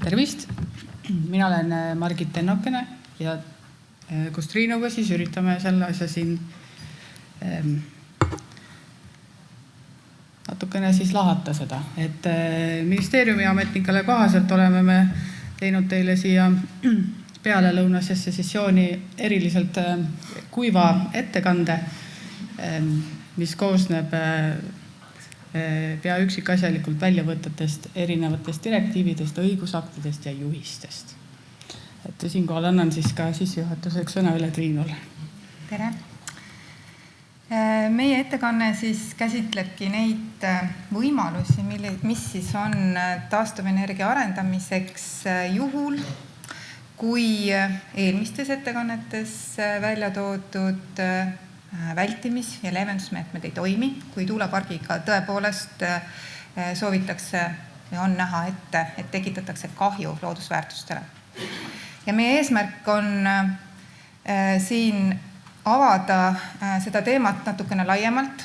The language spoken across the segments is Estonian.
Tervist! Mina olen Margit Ennokene ja koos Triinuga siis üritame selle asja siin natukene siis lahata seda. Et ministeeriumi ametnikele kohaselt oleme me teinud teile siia pealelõunasesse sessiooni eriliselt kuiva ettekande, mis koosneb pea üksikasjalikult väljavõtetest erinevatest direktiividest, õigusaktidest ja juhistest. Et siinkohal annan siis ka sissejuhatuseks sõna üle Triinule. Tere! Meie ettekanne siis käsitlebki neid võimalusi, mis siis on taastuvenergia arendamiseks juhul, kui eelmistes ettekannetes välja toodud vältimis- ja leevendusmeetmed ei toimi, kui tuulepargiga tõepoolest soovitakse ja on näha ette, et tekitatakse kahju loodusväärtustele. Ja meie eesmärk on siin avada seda teemat natukene laiemalt,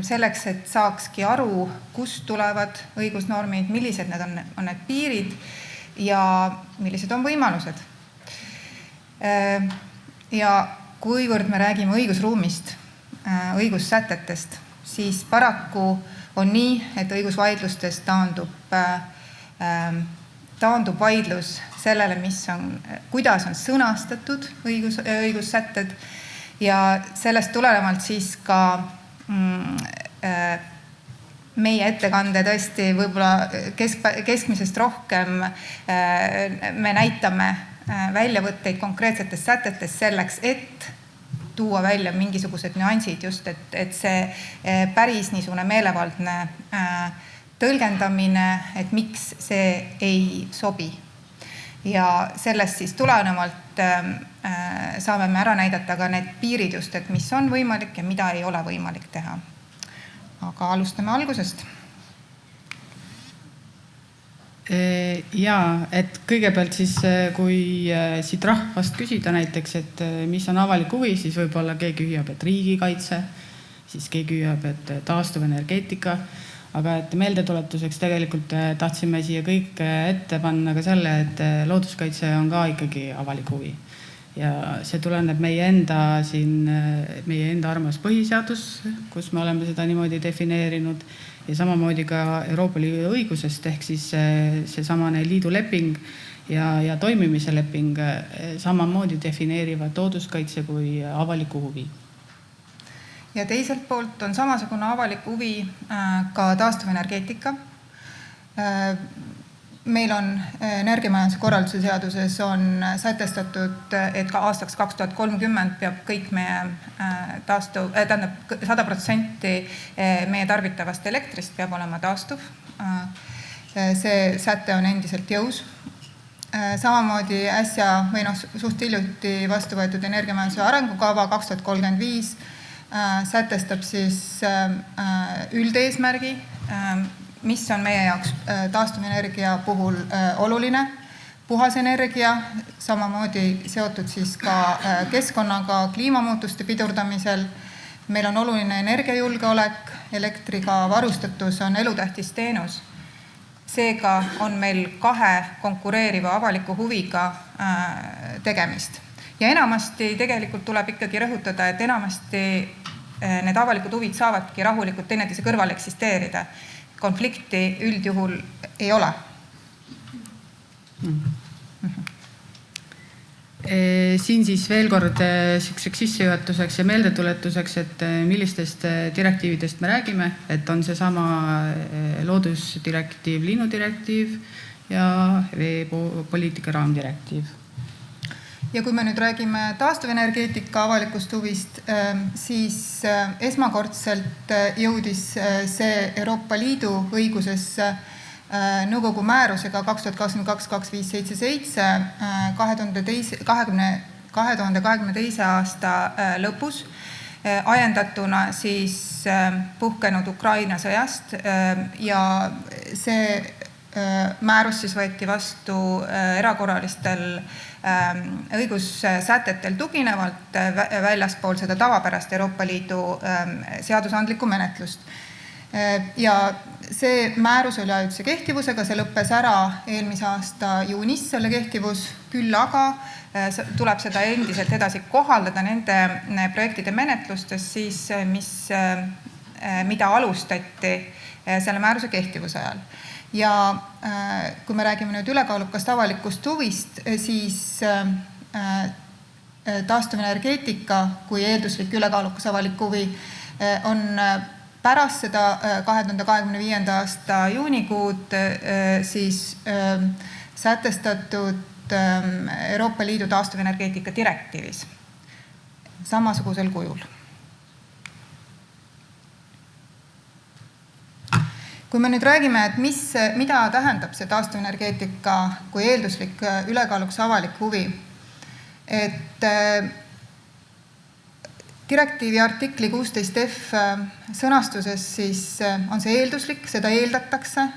selleks, et saakski aru, kust tulevad õigusnormid, millised need on need piirid ja millised on võimalused. Ja kuivõrd me räägime õigusruumist, õigussätetest, siis paraku on nii, et õigusvaidlustes taandub vaidlus sellele, kuidas on sõnastatud õigussätted ja sellest tulenevalt siis ka meie ettekande tõesti võib-olla keskmisest rohkem me näitame väljavõtteid konkreetsetest sätetest selleks, et tuua välja mingisugused nüansid just, et see päris niisugune meelevaldne tõlgendamine, et miks see ei sobi. Ja sellest siis tulenevalt saame me ära näidata ka need piirid just, et mis on võimalik ja mida ei ole võimalik teha. Aga alustame algusest. Jaa, et kõigepealt siis, kui siit rahvast küsida näiteks, et mis on avalik huvi, siis võib-olla keegi hüüab, et riigikaitse, siis keegi hüüab, et taastuvenergeetika, aga et meeldetuletuseks tegelikult tahtsime siia kõik ette panna ka selle, et looduskaitse on ka ikkagi avalik huvi. Ja see tuleneb meie enda armas põhiseadus, kus me oleme seda niimoodi defineerinud, ja samamoodi ka Euroopa Liidu õigusest, ehk siis see samane liidu leping ja toimimise leping samamoodi defineerivad looduskaitse kui avaliku huvi. Ja teiselt poolt on samasugune avalik huvi ka taastuvenergeetika. Meil on energiamajanduse korralduse seaduses on sätestatud, et ka aastaks 2030 peab kõik meie 100% meie tarbitavast elektrist peab olema taastuv. See säte on endiselt jõus. Samamoodi äsja või suht hiljuti vastu võetud energiamajanduse arengukava 2035 sätestab siis üldeesmärgi, mis on meie jaoks taastuvenergia puhul oluline. Puhas energia, samamoodi seotud siis ka keskkonnaga kliimamuutuste pidurdamisel. Meil on oluline energiajulgeolek, elektriga varustatus on elutähtis teenus. Seega on meil kahe konkureeriva avaliku huviga tegemist. Ja enamasti tegelikult tuleb ikkagi rõhutada, et enamasti need avalikud huvid saavadki rahulikult teineteise kõrval eksisteerida. Konflikti üldjuhul ei ole. Siin siis veel kord sissejuhatuseks ja meeldetuletuseks, et millistest direktiividest me räägime, et on see sama loodusdirektiiv, linnudirektiiv ja veepoliitika raamdirektiiv. Ja kui me nüüd räägime taastuvenergeetika avalikust huvist, siis esmakordselt jõudis see Euroopa Liidu õigusesse nõukogu määrusega 2022-2577 2022. aasta lõpus, ajendatuna siis puhkenud Ukraina sõjast ja see määrus siis võeti vastu erakorralistel õigussätetel tuginevalt väljaspool seda tavapärast Euroopa Liidu seadusandlikku menetlust. Ja see määrus oli ajutise kehtivusega, see lõppes ära eelmise aasta juunis, selle kehtivus, küll aga tuleb seda endiselt edasi kohaldada nende projektide menetlustes, siis, mida alustati selle määruse kehtivuse ajal. Ja kui me räägime nüüd ülekaalukast avalikust huvist, siis taastuvenergeetika kui eelduslik ülekaalukas avalik huvi on pärast seda 2025. aasta juunikuud siis sätestatud Euroopa Liidu taastuvenergeetika direktiivis samasugusel kujul. Kui me nüüd räägime, et mida tähendab see taastuvenergeetika kui eelduslik ülekaalukas avalik huvi, et direktiivi artikli 16F sõnastuses siis on see eelduslik, seda eeldatakse,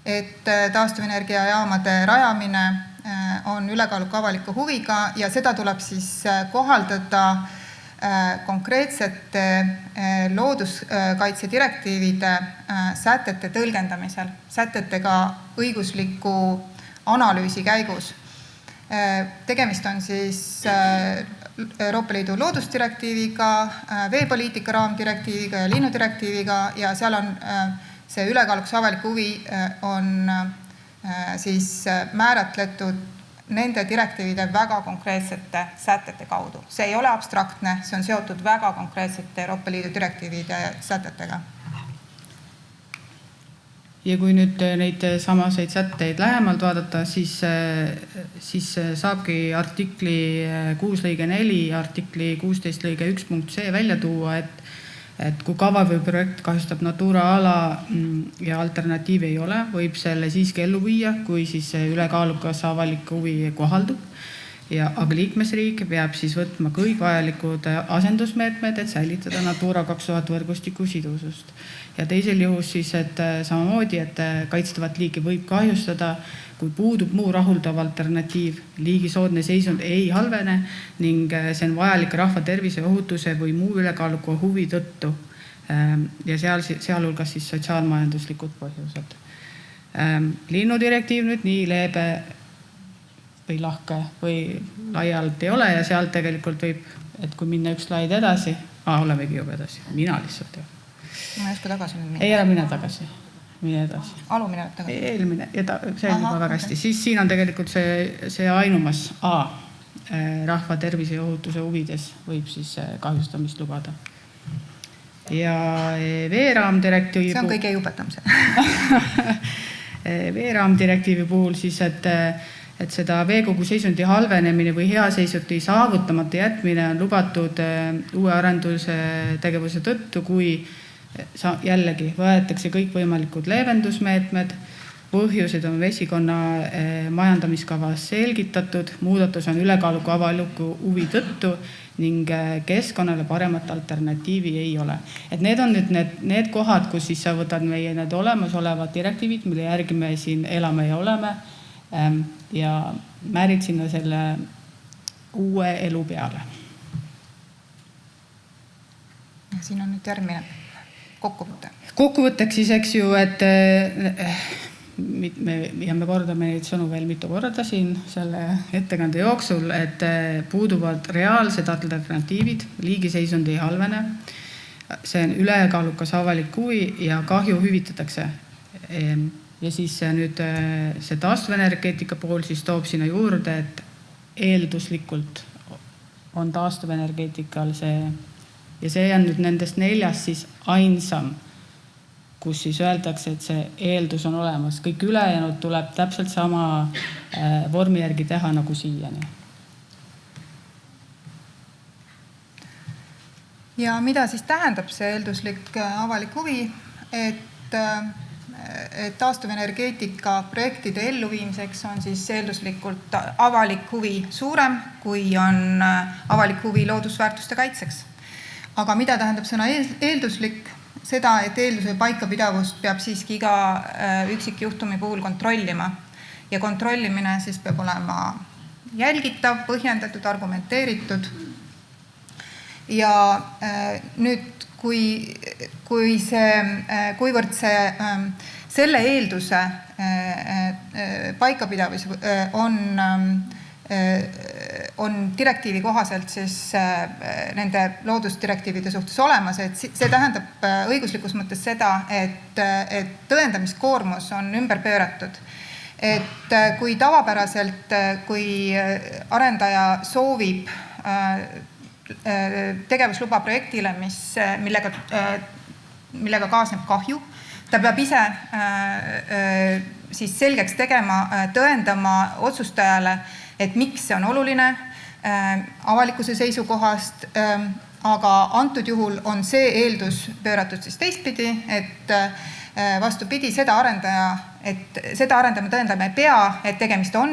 et taastuvenergiajaamade rajamine on ülekaaluka avaliku huviga ja seda tuleb siis kohaldada konkreetsete looduskaitse direktiivide sätete tõlgendamisel, sätetega õigusliku analüüsi käigus. Tegemist on siis Euroopa Liidu loodusdirektiiviga, veepoliitika raamdirektiiviga ja linnudirektiiviga ja seal on see ülekaalukas avalik huvi on siis määratletud nende direktiivide väga konkreetsete sätete kaudu. See ei ole abstraktne, see on seotud väga konkreetsete Euroopa Liidu direktiivide sätetega. Ja kui nüüd neid samaseid sätteid lähemalt vaadata, siis saabki artikli 6 lõige 4 ja artikli 16 lõige 1 punkt C välja tuua, et kui kava või projekt kahjustab Natura ala ja alternatiivi ei ole, võib selle siiski ellu viia, kui siis ülekaalukas avalik huvi kohaldub. Aga liikmesriik peab siis võtma kõik vajalikud asendusmeetmed, et säilitada Natura 2000 võrgustiku sidusust. Ja teisel juhus siis, et samamoodi, et kaitstavat liiki võib kahjustada, kui puudub muu rahuldav alternatiiv, liigi soodne seisund ei halvene ning see on vajalik rahva tervise ohutuse või muu ülekaaluka huvi tõttu ja sealhulgas siis sotsiaalmajanduslikud põhjused. Linnudirektiiv nüüd nii leebe või lahke või laialt ei ole ja sealt tegelikult võib, et kui minna üks slaid edasi, olemegi juba edasi, mina lihtsalt ju. Ma ei oska tagasi minna. Ei ära mine tagasi, mine edasi. Alumine tagasi. Eelmine, see on juba väga hästi. Siis siin on tegelikult see ainumas A, rahva tervise ja ohutuse huvides võib siis kahjustamist lubada. Ja veeraamdirektiivi see on kõige jubetam see. Veeraamdirektiivi puhul siis, et seda veekogu seisundi halvenemine või hea seisundi saavutamata jätmine on lubatud uue arenduse tegevuse tõttu, kui jällegi võetakse kõik võimalikud leevendusmeetmed, põhjused on vesikonna majandamiskavas selgitatud, muudatus on ülekaaluka avaliku huvi tõttu ning keskkonnale paremat alternatiivi ei ole. Et need on nüüd need kohad, kus siis sa võtad meie need olemasolevad direktiivid, mille järgi me siin elame ja oleme, ja määrid sinna selle uue elu peale. Siin on nüüd järgmine kokkuvõte. Kokkuvõtteks siis, eks ju, et me kordame neid sõnu veel mitu korda siin selle ettekande jooksul, et puuduvad reaalsed alternatiivid, liigiseisund ei halvene, see on ülekaalukas avalik huvi ja kahju hüvitatakse. Ja siis nüüd see taastuvenergeetika pool siis toob sinna juurde, et eelduslikult on taastuvenergeetikal see, ja see on nüüd nendest 4 siis ainsam, kus siis öeldakse, et see eeldus on olemas. Kõik ülejäänud tuleb täpselt sama vormi järgi teha nagu siiani. Ja mida siis tähendab see eelduslik avalik huvi, et taastuvenergeetika projektide elluviimiseks on siis eelduslikult avalik huvi suurem, kui on avalik huvi loodusväärtuste kaitseks. Aga mida tähendab sõna eelduslik? Seda, et eelduse paikapidavust peab siiski iga üksikjuhtumi puhul kontrollima. Ja kontrollimine siis peab olema jälgitav, põhjendatud, argumenteeritud. Ja nüüd, kuivõrd selle eelduse paikapidavus on direktiivi kohaselt siis nende loodusdirektiivide suhtes olemas, et see tähendab õiguslikus mõttes seda, et tõendamiskoormus on ümber pööratud. Et kui tavapäraselt, kui arendaja soovib tegevusluba projektile, millega kaasneb kahju, ta peab ise siis selgeks tegema, tõendama otsustajale, et miks see on oluline avalikkuse seisukohast, aga antud juhul on see eeldus pööratud siis teistpidi, et vastupidi, seda arendama tõendama ei pea, et tegemist on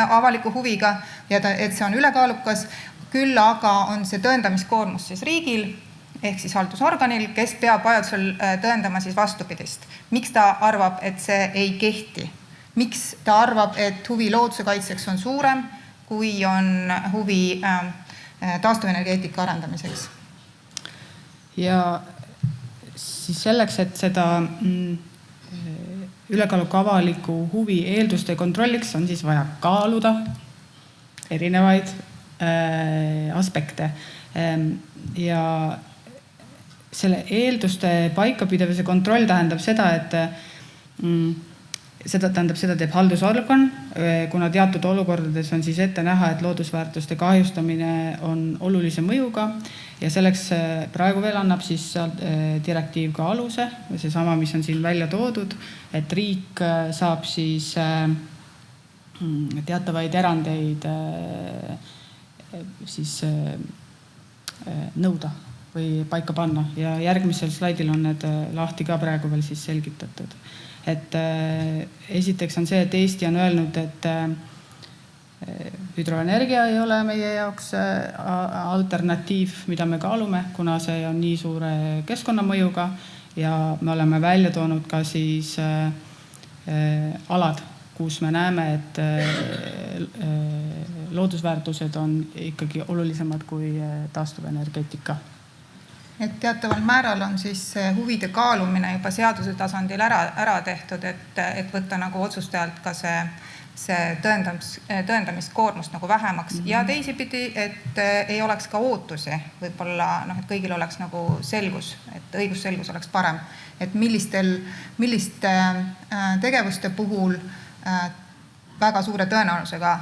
avaliku huviga ja et see on ülekaalukas, küll aga on see tõendamiskoormus siis riigil, ehk siis haldusorganil, kes peab vajadusel tõendama siis vastupidist. Miks ta arvab, et see ei kehti? Miks ta arvab, et huvi looduse kaitseks on suurem, kui on huvi taastuvenergeetika arendamiseks? Ja siis selleks, et seda ülekaaluka avaliku huvi eelduste kontrolliks on siis vaja kaaluda erinevaid aspekte. Ja selle eelduste paikapidavuse kontroll tähendab seda, et seda teeb haldusorgan, kuna teatud olukordades on siis ette näha, et loodusväärtuste kahjustamine on olulise mõjuga ja selleks praegu veel annab siis direktiiv ka aluse, seesama, mis on siin välja toodud, et riik saab siis teatavaid erandeid siis nõuda või paika panna ja järgmisel slaidil on need lahti ka praegu veel siis selgitatud. Et esiteks on see, et Eesti on öelnud, et hüdroenergia ei ole meie jaoks alternatiiv, mida me kaalume, kuna see on nii suure keskkonnamõjuga ja me oleme välja toonud ka siis alad, kus me näeme, et loodusväärtused on ikkagi olulisemad kui taastuvenergeetika. Et teataval määral on siis huvide kaalumine juba seaduse tasandil ära tehtud, et võtta nagu otsustajalt ka see tõendamiskoormust nagu vähemaks ja teisipidi, et ei oleks ka ootusi, võib-olla et kõigil oleks nagu selgus, et õigusselgus oleks parem, et milliste tegevuste puhul väga suure tõenäosusega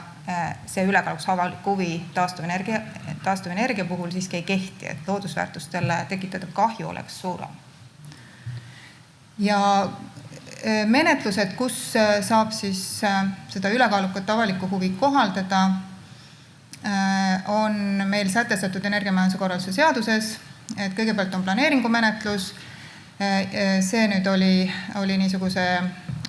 see ülekaaluks avalik huvi taastuvenergia puhul siiski ei kehti, et loodusväärtustele tekitatud kahju oleks suurem. Ja menetlused, kus saab siis seda ülekaalukat avalikku huvi kohaldada, on meil sätestatud energiamajanduse korralduse seaduses, et kõigepealt on planeeringumenetlus, see nüüd oli niisuguse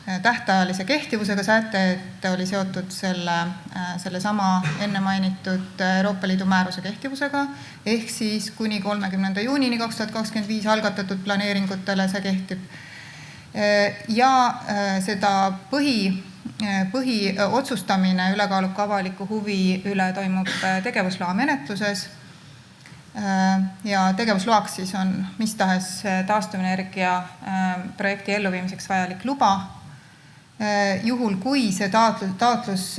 tähtajalise kehtivusega säte, et oli seotud selle sama enne mainitud Euroopa Liidu määruse kehtivusega, ehk siis kuni 30. juunini 2025 algatatud planeeringutele see kehtib. Ja seda põhiotsustamine ülekaaluka avaliku huvi üle toimub tegevusloa menetluses ja tegevusloaks siis on mis tahes taastuvenergia projekti elluviimiseks vajalik luba. Juhul, kui see taotlus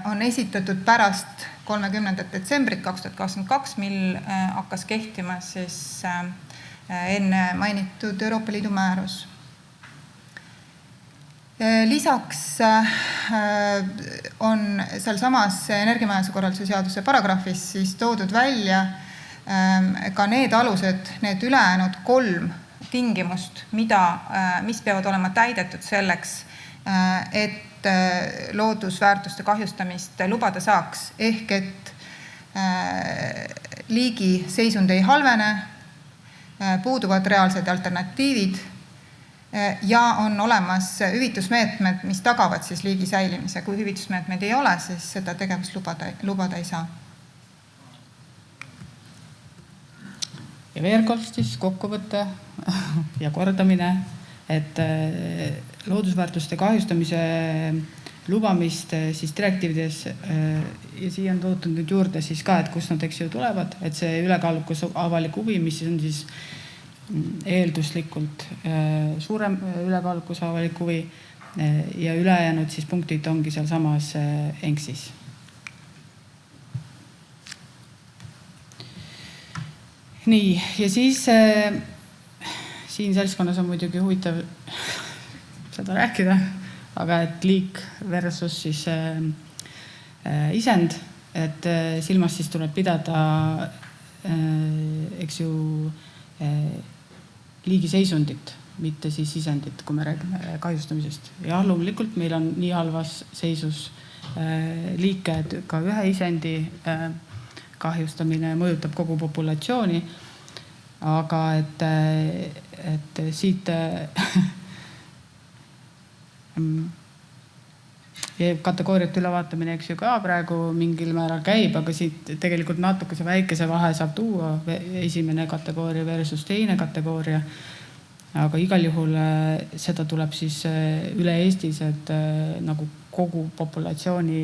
on esitatud pärast 30. detsembrit 2022, mil hakkas kehtima siis enne mainitud Euroopa Liidu määrus. Lisaks on seal samas energiamajanduse korralduse seaduse paragrahvis siis toodud välja ka need alused, need ülejäänud 3 tingimust, mis peavad olema täidetud selleks, et loodusväärtuste kahjustamist lubada saaks, ehk et liigi seisund ei halvene, puuduvad reaalsed alternatiivid ja on olemas hüvitusmeetmed, mis tagavad siis liigi säilimise. Kui hüvitusmeetmed ei ole, siis seda tegevust lubada ei saa. Ja veel kord siis kokkuvõte ja kordamine, et loodusväärtuste kahjustamise lubamist siis direktiivides ja siia on toodud nüüd juurde siis ka, et kust nad eks ju tulevad, et see ülekaalukus avalik huvi, mis on siis eelduslikult suurem ülekaalukus avalik huvi ja ülejäänud siis punktid ongi seal samas ENKSis. Nii, ja siis siin seltskonnas on muidugi huvitav seda rääkida, aga et liik versus siis isend, et silmas siis tuleb pidada, eks ju, liigi seisundit, mitte siis isendit, kui me räägime kahjustamisest. Ja loomulikult meil on nii halvas seisus liike, et ka ühe isendi kahjustamine mõjutab kogu populatsiooni, aga et siit kategooriate ülevaatamine, eks ju, ka praegu mingil määral käib, aga siit tegelikult natukese väikese vahe saab tuua esimene kategooria versus teine kategooria. Aga igal juhul seda tuleb siis üle Eestis, et nagu kogu populatsiooni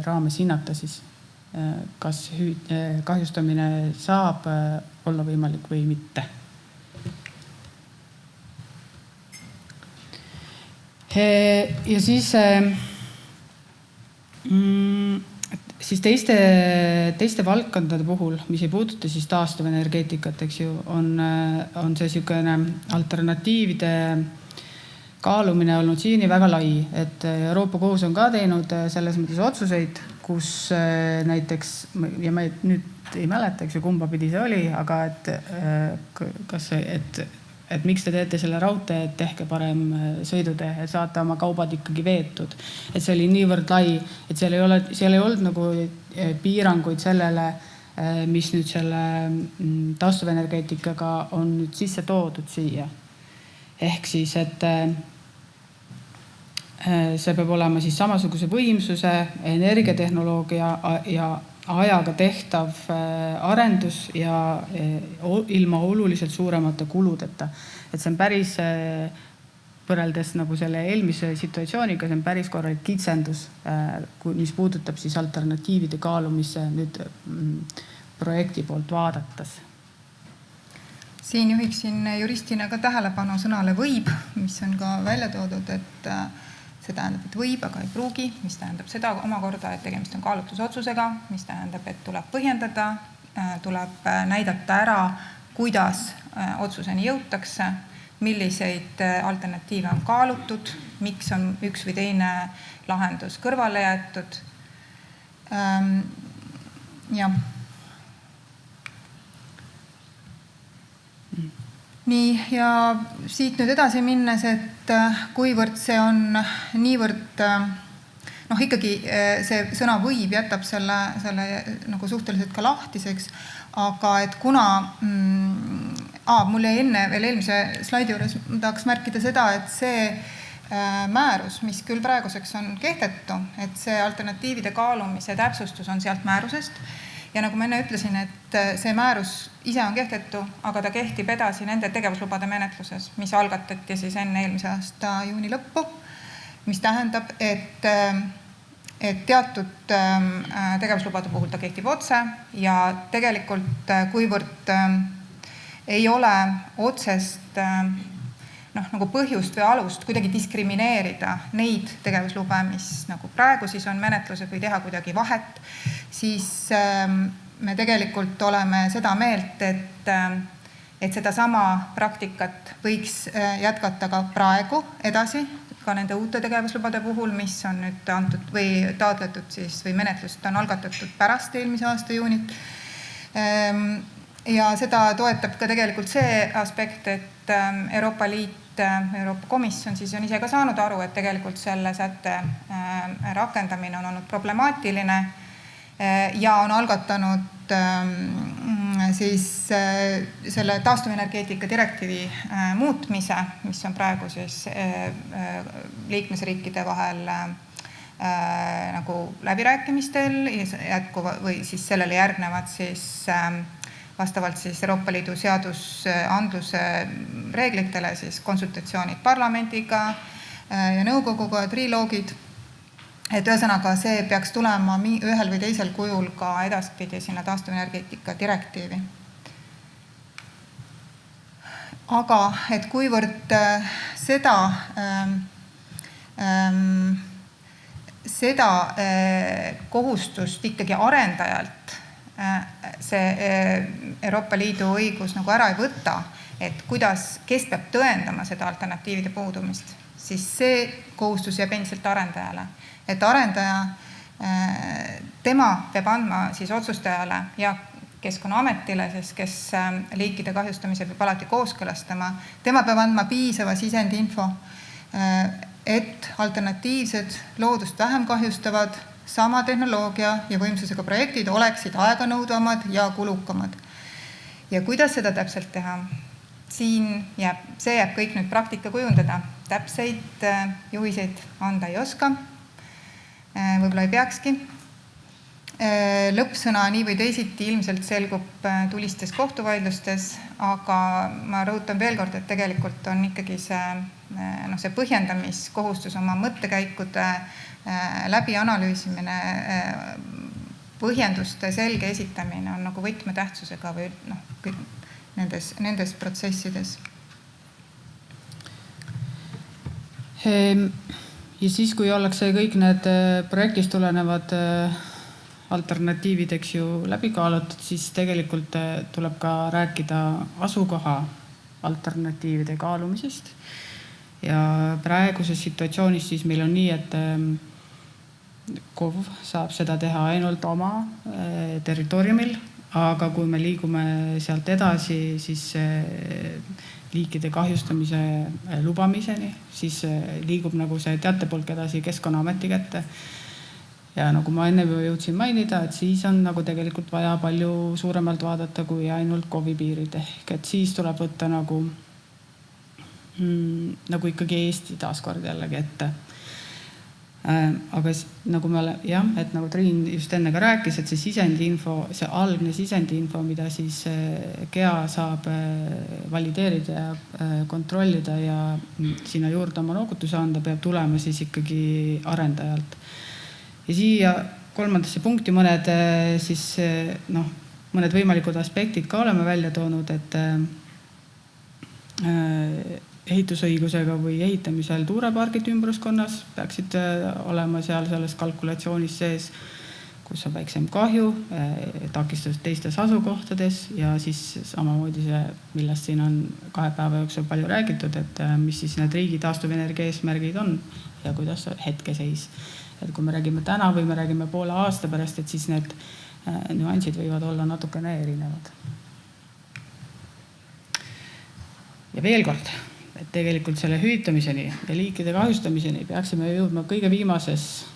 raames hinnata siis, kas kahjustamine saab olla võimalik või mitte. Ja siis teiste valdkondade puhul, mis ei puuduta siis taastuvenergeetikat, eks ju, on see sükene alternatiivide kaalumine olnud siiani väga lai, et Euroopa Kohus on ka teinud selles mõttes otsuseid, kus näiteks, ja ma nüüd ei mäleta, eks ju, kumba pidi see oli, aga et miks te teete selle raudtee, et tehke parem sõidutee, et saate oma kaubad ikkagi veetud. Et see oli niivõrd lai, et seal ei olnud nagu piiranguid sellele, mis nüüd selle taastuvenergeetikaga on nüüd sisse toodud siia. Ehk siis, et see peab olema siis samasuguse võimsuse, energiatehnoloogia ja ajaga tehtav arendus ja ilma oluliselt suuremate kuludeta. Et see on päris, võrreldes nagu selle eelmise situatsiooniga, see on päris korralik kitsendus, mis puudutab siis alternatiivide kaalumisse nüüd projekti poolt vaadates. Siin juhiksin juristina ka tähelepanu sõnale võib, mis on ka välja toodud, et see tähendab, et võib, aga ei pruugi, mis tähendab seda omakorda, et tegemist on kaalutlusotsusega, mis tähendab, et tuleb põhjendada, tuleb näidata ära, kuidas otsuseni jõutakse, milliseid alternatiive on kaalutud, miks on üks või teine lahendus kõrvale jäetud. Ja. Nii, ja siit nüüd edasi minnes, et kuivõrd see on niivõrd, ikkagi see sõna võib jätab selle nagu suhteliselt ka lahtiseks, aga et kuna, mul jäi enne veel eelmise slaidi juures, ma tahaks märkida seda, et see määrus, mis küll praeguseks on kehtetu, et see alternatiivide kaalumise täpsustus on sealt määrusest, ja nagu ma enne ütlesin, et see määrus ise on kehtetu, aga ta kehtib edasi nende tegevuslubade menetluses, mis algatati siis enne eelmise aasta juuni lõppu, mis tähendab, et teatud tegevuslubade puhul ta kehtib otse ja tegelikult kuivõrd ei ole otsest nagu põhjust või alust kuidagi diskrimineerida neid tegevuslube, mis nagu praegu siis on menetlused või teha kuidagi vahet, siis me tegelikult oleme seda meelt, et seda sama praktikat võiks jätkata ka praegu edasi, ka nende uute tegevuslubade puhul, mis on nüüd antud või taotletud siis või menetlust on algatatud pärast eelmise aasta juunit. Ja seda toetab ka tegelikult see aspekt, et Euroopa Komisjon siis on ise ka saanud aru, et tegelikult selle sätte rakendamine on olnud problemaatiline ja on algatanud siis selle taastuvenergeetika direktiivi muutmise, mis on praegu siis liikmesriikide vahel nagu läbirääkimistel või siis sellele järgnevad siis vastavalt siis Euroopa Liidu seadusandluse reeglitele siis konsultatsioonid parlamendiga, ja nõukoguga triloogid. Et ühesõnaga see peaks tulema ühel või teisel kujul ka edaspidi sinna taastuvenergeetika direktiivi. Aga et kuivõrd seda kohustust ikkagi arendajalt see Euroopa Liidu õigus nagu ära ei võta, et kes peab tõendama seda alternatiivide puudumist, siis see kohustus jääb endiselt arendajale. Et arendaja, tema peab andma siis otsustajale ja Keskkonnaametile, sest kes liikide kahjustamise peab alati kooskõlastama, tema peab andma piisava sisendinfo, et alternatiivsed loodust vähem kahjustavad sama tehnoloogia ja võimsusega projektid oleksid aeganõudvamad ja kulukamad. Ja kuidas seda täpselt teha? See jääb kõik nüüd praktika kujundada. Täpseid juhiseid anda ei oska, võib-olla ei peakski. Lõppsõna nii või teisiti ilmselt selgub tulistes kohtuvaidlustes, aga ma rõhutan veel kord, et tegelikult on ikkagi see põhjendamiskohustus oma mõttekäikude läbi analüüsimine, põhjenduste selge esitamine on nagu võtmetähtsusega või nendes protsessides. Ja siis, kui ollakse kõik need projektist tulenevad alternatiivid, eks ju, läbi kaalutud, siis tegelikult tuleb ka rääkida asukoha alternatiivide kaalumisest. Ja praeguses situatsioonis siis meil on nii, et KOV saab seda teha ainult oma territooriumil, aga kui me liigume sealt edasi, siis liikide kahjustamise lubamiseni, siis liigub nagu see teatepolk edasi Keskkonnaameti kätte. Ja nagu ma enne jõudsin mainida, et siis on nagu tegelikult vaja palju suuremalt vaadata kui ainult KOV-i piirid. Ehk et siis tuleb võtta nagu ikkagi Eesti taaskord jällegi ette. Aga nagu et nagu Triin just enne ka rääkis, et see sisendinfo, see algne sisendinfo, mida siis GEA saab valideerida ja kontrollida ja sinna juurde oma noogutuse anda, peab tulema siis ikkagi arendajalt. Ja siia kolmandasse punkti mõned võimalikud aspektid ka oleme välja toonud, et ehitusõigusega või ehitamisel tuurepargid ümbruskonnas peaksid olema seal selles kalkulatsioonis sees, kus on väiksem kahju, takistus teistes asukohtades ja siis samamoodi see, millest siin on 2 päeva jooksul palju räägitud, et mis siis need riigi taastuvenergia eesmärgid on ja kuidas hetkeseis. Et kui me räägime täna või me räägime poole aasta pärast, et siis need nüansid võivad olla natukene erinevad. Ja veel kord, et tegelikult selle hüvitamiseni ja liikide kahjustamiseni peaksime jõudma kõige viimases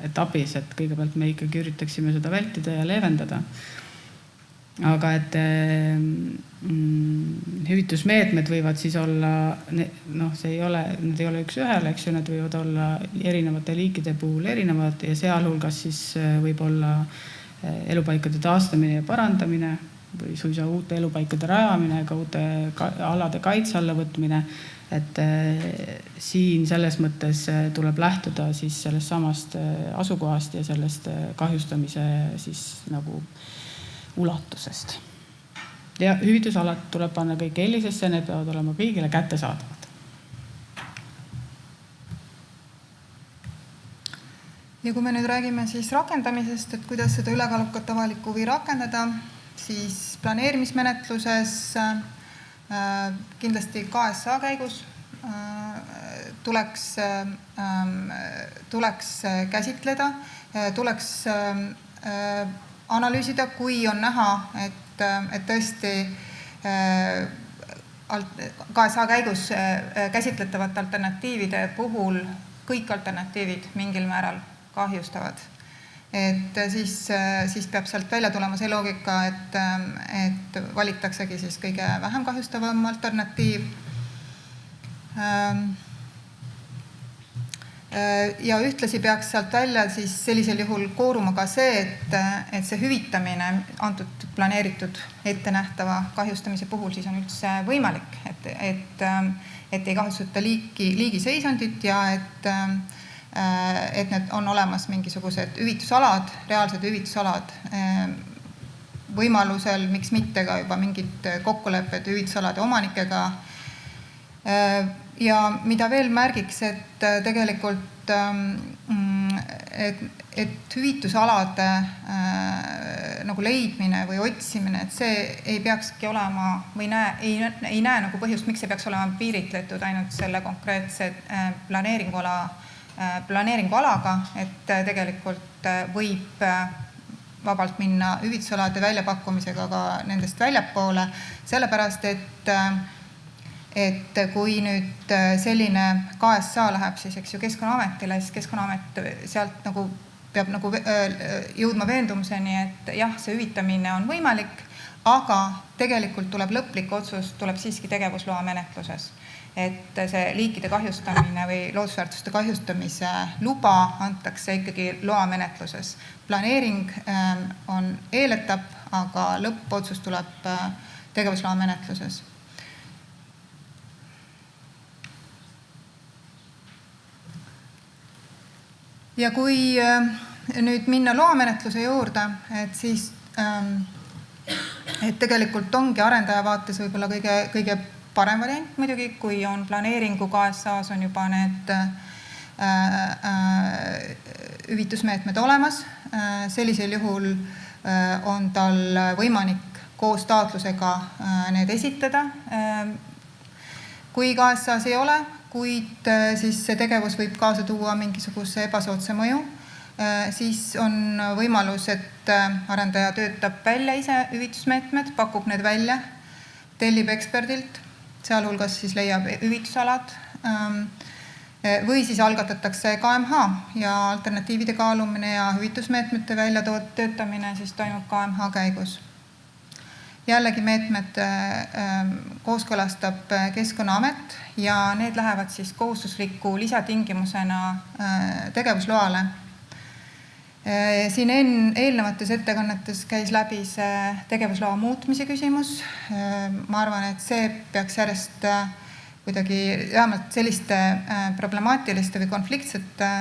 etapis, et kõigepealt me ikkagi üritaksime seda vältida ja leevendada. Aga et hüvitusmeetmed võivad siis olla, need ei ole üks ühele, eks ju, need võivad olla erinevate liikide puhul erinevad ja sealhulgas siis võib olla elupaikade taastamine ja parandamine või suisa uute elupaikade rajamine, ka uute alade kaitse alla võtmine, et siin selles mõttes tuleb lähtuda siis sellest samast asukohast ja sellest kahjustamise siis nagu ulatusest. Ja hüvitusalad tuleb panna kõik eelisesse, need peavad olema kõigile kättesaadavad. Ja kui me nüüd räägime siis rakendamisest, et kuidas seda ülekaalukat avalikku huvi rakendada, siis planeerimismenetluses kindlasti KSA käigus tuleks käsitleda, tuleks analüüsida, kui on näha, et tõesti KSA käigus käsitletavate alternatiivide puhul kõik alternatiivid mingil määral kahjustavad. Et siis peab sealt välja tulema see loogika, et valitaksegi siis kõige vähem kahjustavam alternatiiv. Ja ühtlasi peaks sealt välja siis sellisel juhul kooruma ka see, et see hüvitamine antud planeeritud ettenähtava kahjustamise puhul siis on üldse võimalik, et ei kahjustata liigiseisundit ja et need on olemas mingisugused hüvitusalad, reaalsed hüvitusalad, võimalusel, miks mitte ka juba mingid kokkulepped hüvitusalade omanikega. Ja mida veel märgiks, et tegelikult et hüvitusalade nagu leidmine või otsimine, et see ei peakski olema või ei näe nagu põhjust, miks see peaks olema piiritletud ainult selle konkreetse planeeringualaga, et tegelikult võib vabalt minna hüvitusalade väljapakkumisega ka nendest väljapoole, sellepärast et kui nüüd selline KSA läheb siis eks ju Keskkonnaametile, siis Keskkonnaamet sealt nagu peab nagu jõudma veendumuseni, et jah, see hüvitamine on võimalik, aga tegelikult tuleb lõplik otsus, tuleb siiski tegevusloa menetluses. Et see liikide kahjustamine või loodusväärtuste kahjustamise luba antakse ikkagi loa menetluses. Planeering on eeletapp, aga lõppotsus tuleb tegevusloa menetluses. Ja kui nüüd minna loamenetluse juurde, et siis et tegelikult ongi arendaja vaates võib-olla kõige parem variant muidugi, kui on planeeringu KSA-s on juba need hüvitusmeetmed olemas. Sellisel juhul on tal võimalik koos taotlusega need esitada. Kui KSA-s ei ole, kuid siis see tegevus võib kaasa tuua mingisuguse ebasoodsa mõju, siis on võimalus, et arendaja töötab välja ise hüvitusmeetmed, pakub need välja, tellib eksperdilt, sealhulgas siis leiab hüvitusalad või siis algatatakse KMH ja alternatiivide kaalumine ja hüvitusmeetmete välja töötamine siis toimub KMH käigus. Jällegi meetmed kooskõlastab Keskkonnaamet ja need lähevad siis kohustusliku lisatingimusena tegevusloale. Siin eelnevates ettekannetes käis läbi see tegevusloa muutmise küsimus. Ma arvan, et see peaks järjest kuidagi vähemalt selliste problemaatiliste või konfliktsete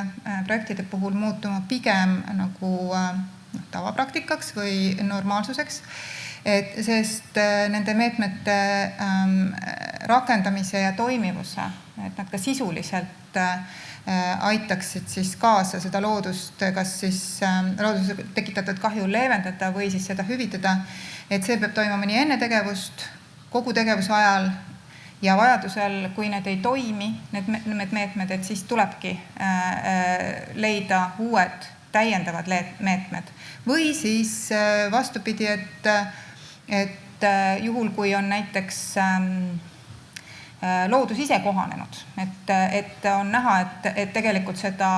projektide puhul muutuma pigem nagu tavapraktikaks või normaalsuseks. Sest nende meetmete rakendamise ja toimivuse, et nad ka sisuliselt aitaksid siis kaasa seda loodust, kas siis looduse tekitatud kahju leevendada või siis seda hüvitada, et see peab toimuma nii enne tegevust, kogu tegevuse ajal ja vajadusel, kui need ei toimi, need meetmed, et siis tulebki leida uued täiendavad meetmed. Või siis vastupidi, et juhul, kui on näiteks loodus ise kohanenud, et on näha, et tegelikult seda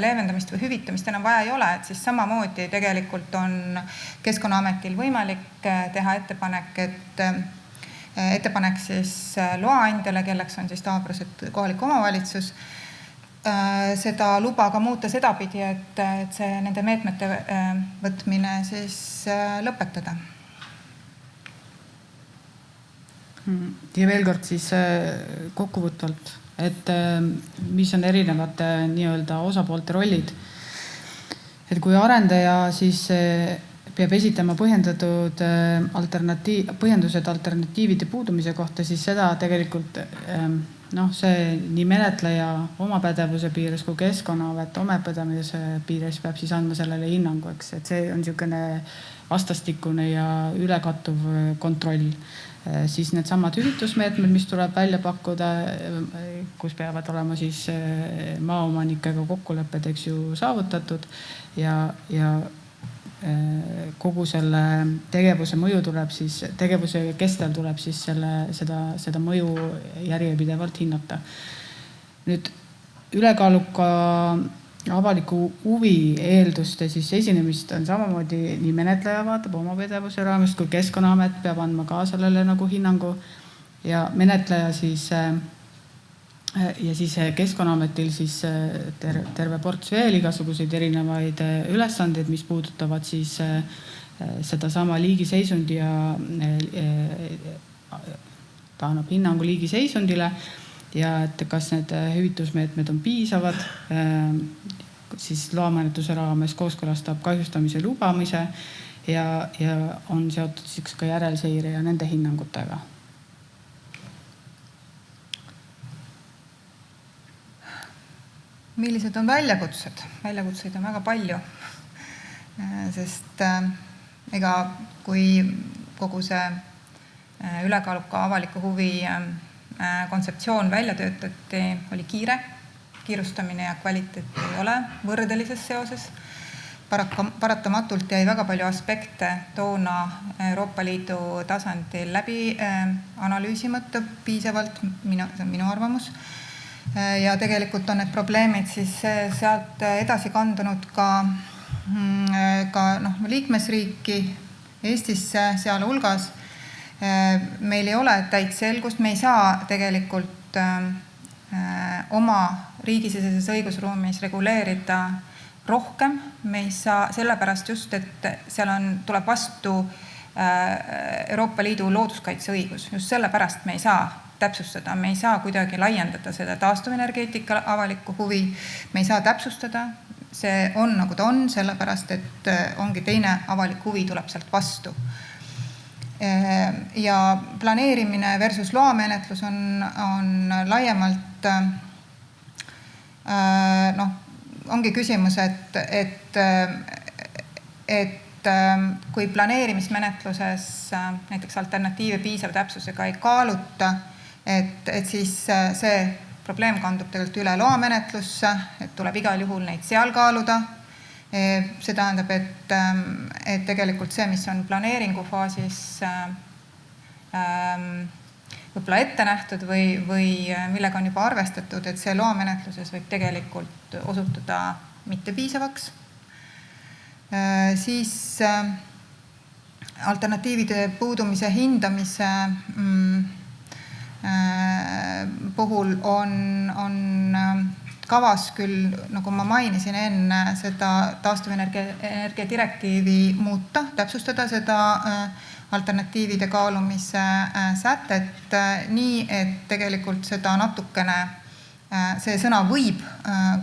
leevendamist või hüvitamist enam vaja ei ole, et siis samamoodi tegelikult on Keskkonnaametil võimalik teha ettepanek siis loaandjale, kelleks on siis tavapäraselt kohalik omavalitsus, seda luba ka muuta sedapidi, et see nende meetmete võtmine siis lõpetada. Ja veel kord siis kokkuvõtvalt, et mis on erinevate nii-öelda osapoolte rollid. Et kui arendaja siis peab esitama põhjendused alternatiivide puudumise kohta, siis seda tegelikult see nii menetleja oma pädevuse piires kui Keskkonnaamet oma pädevuse piires peab siis andma sellele hinnangu, eks, et see on niisugune vastastikune ja ülekattuv kontroll. Siis need samad hüvitusmeetmed, mis tuleb välja pakkuda, kus peavad olema siis maaomanikega kokkulepped, eks ju, saavutatud ja kogu selle tegevuse mõju tuleb siis, tegevuse kestel tuleb siis seda mõju järjepidevalt hinnata. Nüüd ülekaaluka avaliku huvi eelduste siis esinemist on samamoodi nii menetleja vaatab oma pädevuse raames, kui Keskkonnaamet peab andma ka sellele nagu hinnangu ja menetleja siis ja siis Keskkonnaametil siis terve ports veel igasuguseid erinevaid ülesandeid, mis puudutavad siis seda sama liigiseisundi ja ta annab hinnangu liigiseisundile ja et kas need hüvitusmeetmed on piisavad, siis loamenetluse raames kooskõlastab kahjustamise lubamise ja on seotud siis ka järelseire ja nende hinnangutega. Millised on väljakutsed? Väljakutseid on väga palju, sest ega kui kogu see ülekaaluka avaliku huvi kontseptsioon välja töötati, oli kiirustamine ja kvaliteet ei ole võrdelises seoses. Paratamatult jäi väga palju aspekte toona Euroopa Liidu tasandil läbi analüüsimata piisavalt, see on minu arvamus. Ja tegelikult on need probleemid siis sealt edasi kandunud ka liikmesriiki, Eestisse seal hulgas. Meil ei ole täit selgust, me ei saa tegelikult oma riigisiseses õigusruumis reguleerida rohkem, me ei saa sellepärast just, et seal tuleb vastu Euroopa Liidu looduskaitseõigus, just sellepärast me ei saa täpsustada, me ei saa kuidagi laiendada seda taastuvenergeetika avalikku huvi, me ei saa täpsustada, see on nagu ta on, sellepärast et ongi teine avalik huvi tuleb sealt vastu. Ja planeerimine versus loamenetlus on laiemalt, ongi küsimus, et kui planeerimismenetluses näiteks alternatiive piisava täpsusega ei kaaluta, et siis see probleem kandub tegelikult üle loamenetlusse, et tuleb igal juhul neid seal kaaluda. See tähendab, et tegelikult see, mis on planeeringu faasis võib-olla ette nähtud või millega on juba arvestatud, et see loamenetluses võib tegelikult osutuda mitte piisavaks. Siis alternatiivide puudumise hindamise puhul on kavas küll, nagu ma mainisin enne, seda taastuvenergia direktiivi muuta, täpsustada seda alternatiivide kaalumise sätet nii, et tegelikult seda natukene, see sõna võib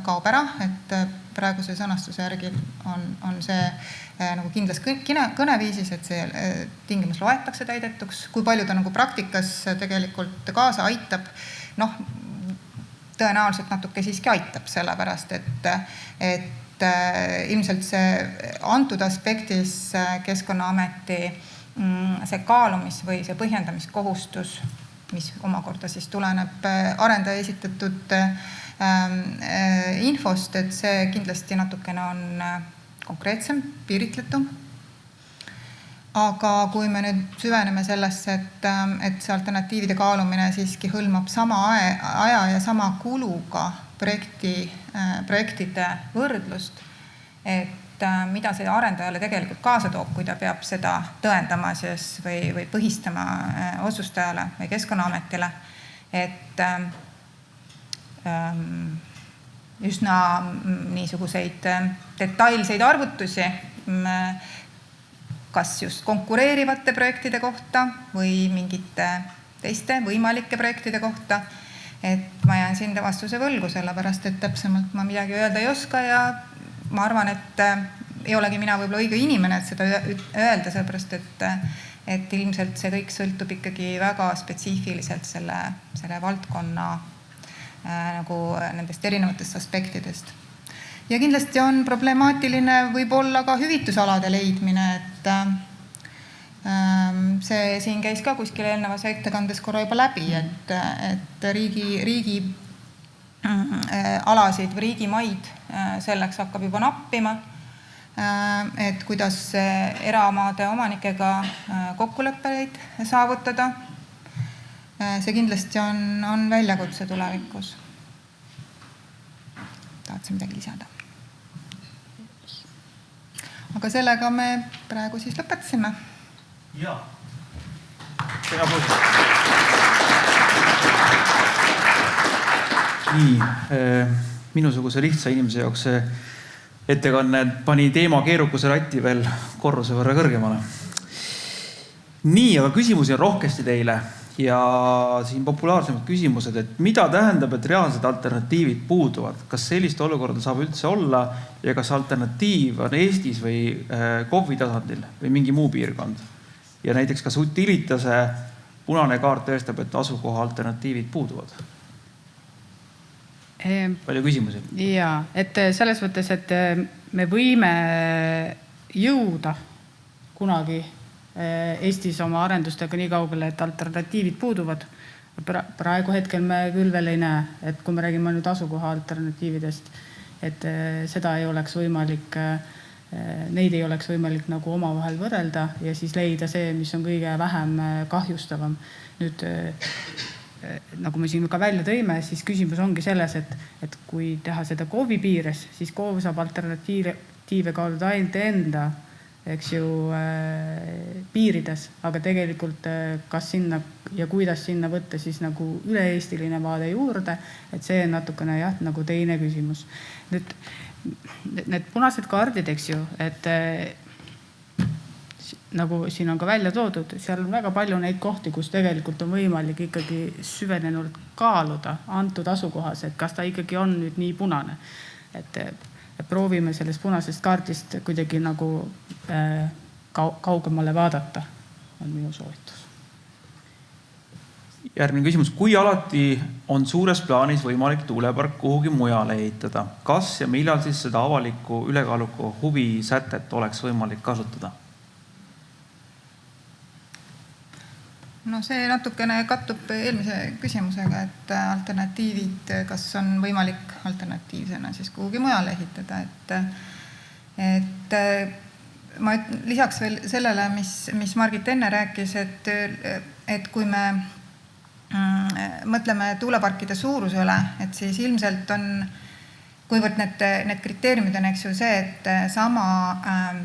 kaob ära, et praeguse sõnastuse järgi on see nagu kindlas kõneviisis, et see tingimus loetakse täidetuks. Kui palju ta nagu praktikas tegelikult kaasa aitab, tõenäoliselt natuke siiski aitab, sellepärast, et ilmselt see antud aspektis Keskkonnaameti see kaalumis- või see põhjendamiskohustus, mis omakorda siis tuleneb arendaja esitatud infost, et see kindlasti natukene on konkreetsem, piiritletum. Aga kui me nüüd süveneme sellesse, et see alternatiivide kaalumine siiski hõlmab sama aja ja sama kuluga projektide võrdlust, et mida see arendajale tegelikult kaasa toob, kui ta peab seda tõendama siis või põhistama otsustajale või Keskkonnaametile, et üsna niisuguseid detailseid arvutusi, kas just konkureerivate projektide kohta või mingite teiste võimalike projektide kohta, et ma jään siin vastuse võlgu, sellepärast et täpsemalt ma midagi öelda ei oska ja ma arvan, et ei olegi mina võib-olla õige inimene, et seda öelda, sellepärast et ilmselt see kõik sõltub ikkagi väga spetsiifiliselt selle valdkonna nagu nendest erinevatest aspektidest. Ja kindlasti on problemaatiline võib-olla ka hüvitusalade leidmine, et see siin käis ka kuskil eelnevas ettekandes korra juba läbi, et riigi alasid või riigimaid selleks hakkab juba nappima, et kuidas eramaade omanikega kokkuleppeid saavutada. See kindlasti on väljakutse tulevikus. Tahtsin midagi lisada. Aga sellega me praegu siis lõpetasime. Jaa. Nii, minusuguse lihtsa inimese jaoks see ettekanne pani teema keerukuse ratti veel korruse võrra kõrgemale. Nii, aga küsimusi on rohkesti teile ja siin populaarsemad küsimused, et mida tähendab, et reaalsed alternatiivid puuduvad? Kas sellist olukorda saab üldse olla ja kas alternatiiv on Eestis või KOV-i tasandil või mingi muu piirkond? Ja näiteks kas Utilitase punane kaart tõestab, et asukoha alternatiivid puuduvad? Palju küsimusi. Jaa, et selles mõttes, et me võime jõuda kunagi Eestis oma arendustega nii kaugele, et alternatiivid puuduvad. Praegu hetkel me küll veel ei näe, et kui me räägime nüüd asukoha alternatiividest, et seda ei oleks võimalik, neid ei oleks võimalik nagu omavahel võrrelda ja siis leida see, mis on kõige vähem kahjustavam. Nüüd nagu me siin ka välja tõime, siis küsimus ongi selles, et kui teha seda KOV-i piires, siis KOV saab alternatiive kaaluda ainult enda, eks ju, piirides, aga tegelikult kas sinna ja kuidas sinna võtta siis nagu üle-eestiline vaade juurde, et see on natukene jah, nagu teine küsimus. Nüüd need punased kaardid, eks ju, et nagu siin on ka välja toodud, seal on väga palju neid kohti, kus tegelikult on võimalik ikkagi süvenenult kaaluda antud asukohas, et kas ta ikkagi on nüüd nii punane. Et proovime sellest punasest kaardist kuidagi nagu kaugemale vaadata, on minu soovitus. Järgmine küsimus. Kui alati on suures plaanis võimalik tuulepark kuhugi mujale ehitada? Kas ja millal siis seda avaliku ülekaaluka huvi sätet oleks võimalik kasutada? No see natukene kattub eelmise küsimusega, et alternatiivid, kas on võimalik alternatiivsena siis kuhugi mujale ehitada. Et ma lisaks veel sellele, mis Margit enne rääkis, et kui me mõtleme tuuleparkide suurusele, et siis ilmselt on, kuivõrd need kriteeriumid on, eks ju see, et sama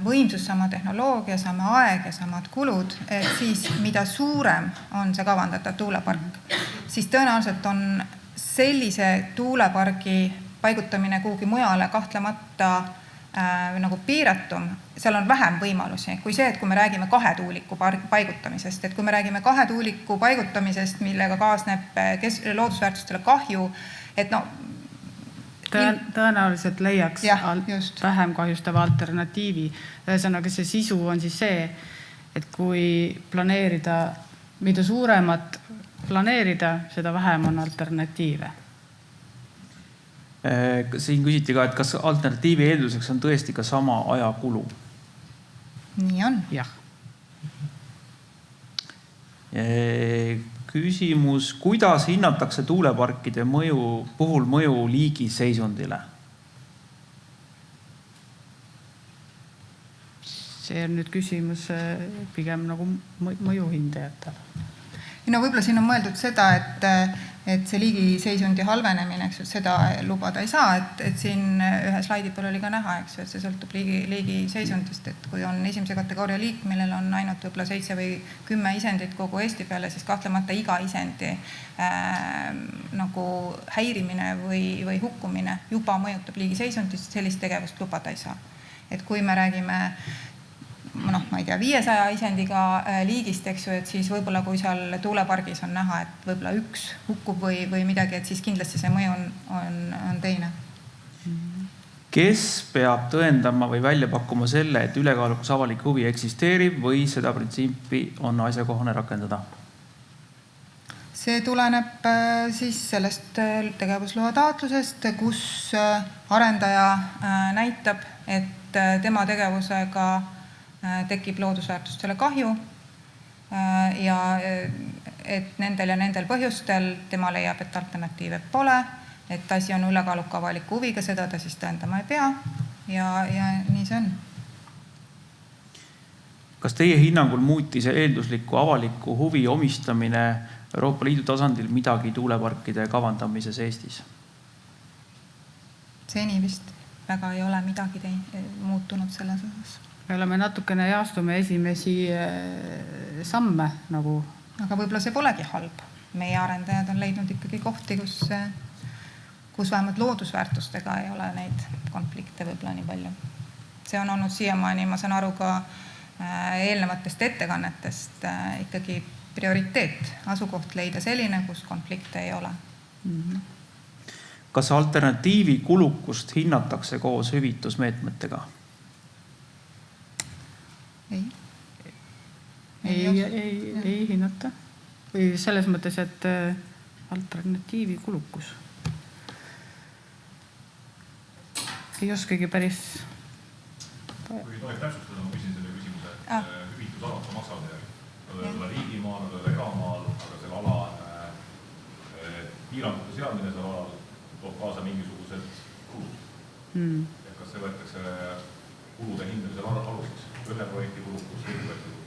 võimsus, sama tehnoloogia, sama aeg ja samad kulud, et siis mida suurem on see kavandatav tuulepark, siis tõenäoliselt on sellise tuulepargi paigutamine kuhugi mujale kahtlemata nagu piiratum, seal on vähem võimalusi kui see, et kui me räägime 2 tuuliku paigutamisest, et kui me räägime 2 tuuliku paigutamisest, millega kaasneb loodusväärtustele kahju, et no tõenäoliselt leiaks vähem kahjustava alternatiivi. Ühesõnaga see sisu on siis see, et kui planeerida, mida suuremat planeerida, seda vähem on alternatiive. Siin küsiti ka, et kas alternatiivi eelduseks on tõesti ka sama ajakulu? Nii on. Jah. Küsimus, kuidas hinnatakse tuuleparkide puhul mõju liigi seisundile? See on nüüd küsimus pigem nagu mõjuhindajatele. No võib-olla siin on mõeldud seda, et see liigi seisundi halvenemine, eks ju, seda lubada ei saa, et siin ühe slaidi peal oli ka näha, eks ju, et see sõltub liigi seisundist, et kui on esimese kategooria liik, millel on ainult võib-olla 7 või 10 isendit kogu Eesti peale, siis kahtlemata iga isendi nagu häirimine või hukkumine juba mõjutab liigi seisundist, sellist tegevust lubada ei saa. Et kui me räägime ma ei tea, 500 isendiga liigist, eks ju, et siis võib-olla kui seal tuulepargis on näha, et võib-olla üks hukkub või midagi, et siis kindlasti see mõju on teine. Kes peab tõendama või välja pakkuma selle, et ülekaalukas avalik huvi eksisteerib või seda printsiipi on asjakohane rakendada? See tuleneb siis sellest tegevusloa taotlusest, kus arendaja näitab, et tema tegevusega tekib loodusväärtustele kahju ja et nendel ja nendel põhjustel tema leiab, et alternatiive pole, et asi on ülekaaluka avaliku huviga, seda ta siis tõendama ei pea ja nii see on. Kas teie hinnangul muutis eeldusliku avaliku huvi omistamine Euroopa Liidu tasandil midagi tuuleparkide kavandamises Eestis? Seni vist väga ei ole midagi muutunud selles osas. Me oleme natukene jaastume esimesi samme nagu. Aga võib-olla see polegi halb. Meie arendajad on leidnud ikkagi kohti, kus kus vähemalt loodusväärtustega ei ole neid konflikte võib-olla nii palju. See on olnud siiamaani, ma saan aru ka eelnevatest ettekannetest ikkagi prioriteet, asukoht leida selline, kus konflikte ei ole. Kas alternatiivi kulukust hinnatakse koos hüvitusmeetmetega? Ei hinnata. Või selles mõttes, et alternatiivi kulukus. Ei oskagi päris... Kui tohib täpsustada, ma küsin selle küsimuse, et hüvitusalad ka maksavad järgi. Nad ei ole riigimaal, nad ei ole eramaal, aga selle ala piirangute seadmine seal alal toob kaasa mingisugused kulud. Ja kas see võetakse kulude hindamisel aluseks? Ühe projekti kulukus, teise projekti kulukus?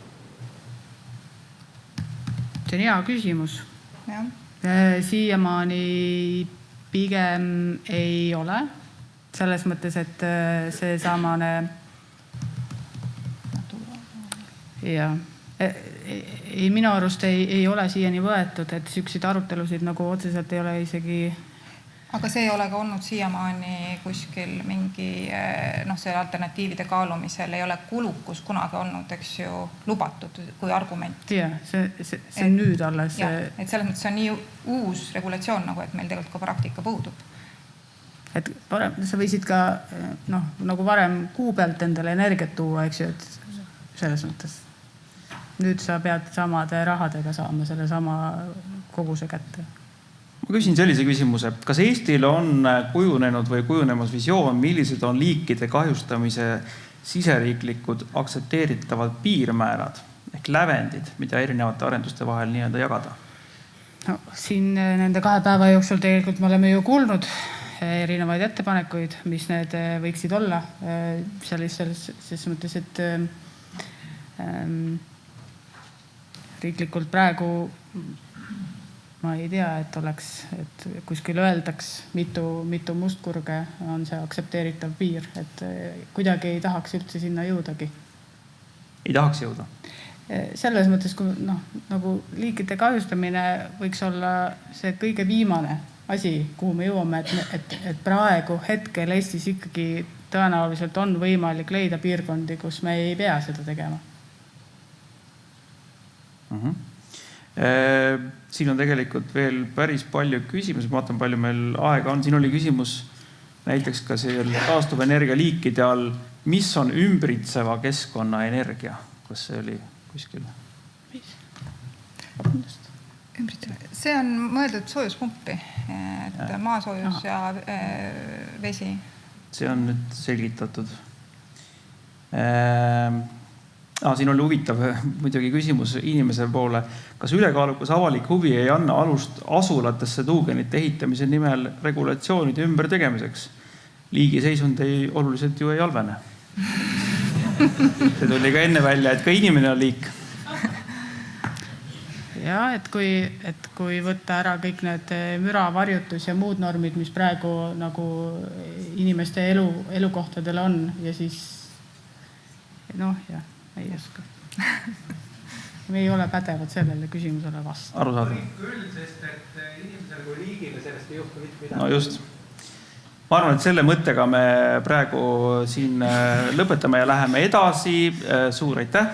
See on hea küsimus. Siiamaani pigem ei ole. Selles mõttes, et see samane ja minu arust ei ole siiani võetud, et süksid arutelusid nagu otseselt ei ole isegi. Aga see ei ole ka olnud siiamaani kuskil mingi, see alternatiivide kaalumisel ei ole kulukus kunagi olnud, eks ju, lubatud kui argument. Ja, see on nüüd alles. Et selles mõttes on nii uus regulatsioon, nagu et meil tegelikult ka praktika puudub. Et varem, sa võisid ka nagu varem kuu pealt endale energiat tuua, eks ju, et selles mõttes. Nüüd sa pead samade rahadega saama selle sama koguse kätte. Ma küsin sellise küsimuse, kas Eestil on kujunenud või kujunemas visioon, millised on liikide kahjustamise siseriiklikud aktsepteeritavad piirmäärad ehk lävendid, mida erinevate arenduste vahel nii-öelda jagada? No, siin nende 2 päeva jooksul tegelikult me oleme ju kuulnud erinevaid ettepanekuid, mis need võiksid olla. Selles mõttes, et riiklikult praegu ma ei tea, et kuskil öeldaks, mitu mustkurge on see aktsepteeritav piir, et kuidagi ei tahaks üldse sinna jõudagi. Ei tahaks jõuda? Selles mõttes, kui nagu liikide kahjustamine võiks olla see kõige viimane asi, kuhu me jõuame, et praegu hetkel Eestis ikkagi tõenäoliselt on võimalik leida piirkondi, kus me ei pea seda tegema. Siin on tegelikult veel päris palju küsimusi, ma vaatan, palju meil aega on. Siin oli küsimus näiteks ka taastuvenergia liikide all, mis on ümbritseva keskkonna energia? Kas see oli kuskil? See on mõeldud soojuspumpi, et maasoojus ja vesi. See on nüüd selgitatud. Siin oli huvitav muidugi küsimus inimese poole. Kas ülekaalukas avalik huvi ei anna alust asulatesse tuugenite ehitamise nimel regulatsioonide ümber tegemiseks? Liigi seisund oluliselt ju ei halvene. See tuli ka enne välja, et ka inimene on liik. Ja, et kui võtta ära kõik need müra, varjutus ja muud normid, mis praegu nagu inimeste elukohtadel on ja siis ei oska. Me ei ole pädevad sellele küsimusele vastu. Arusaadav. Küll, sest et inimesel kui riigile sellest ei juhtu mitte midagi. No just. Ma arvan, et selle mõttega me praegu siin lõpetame ja läheme edasi. Suur aitäh!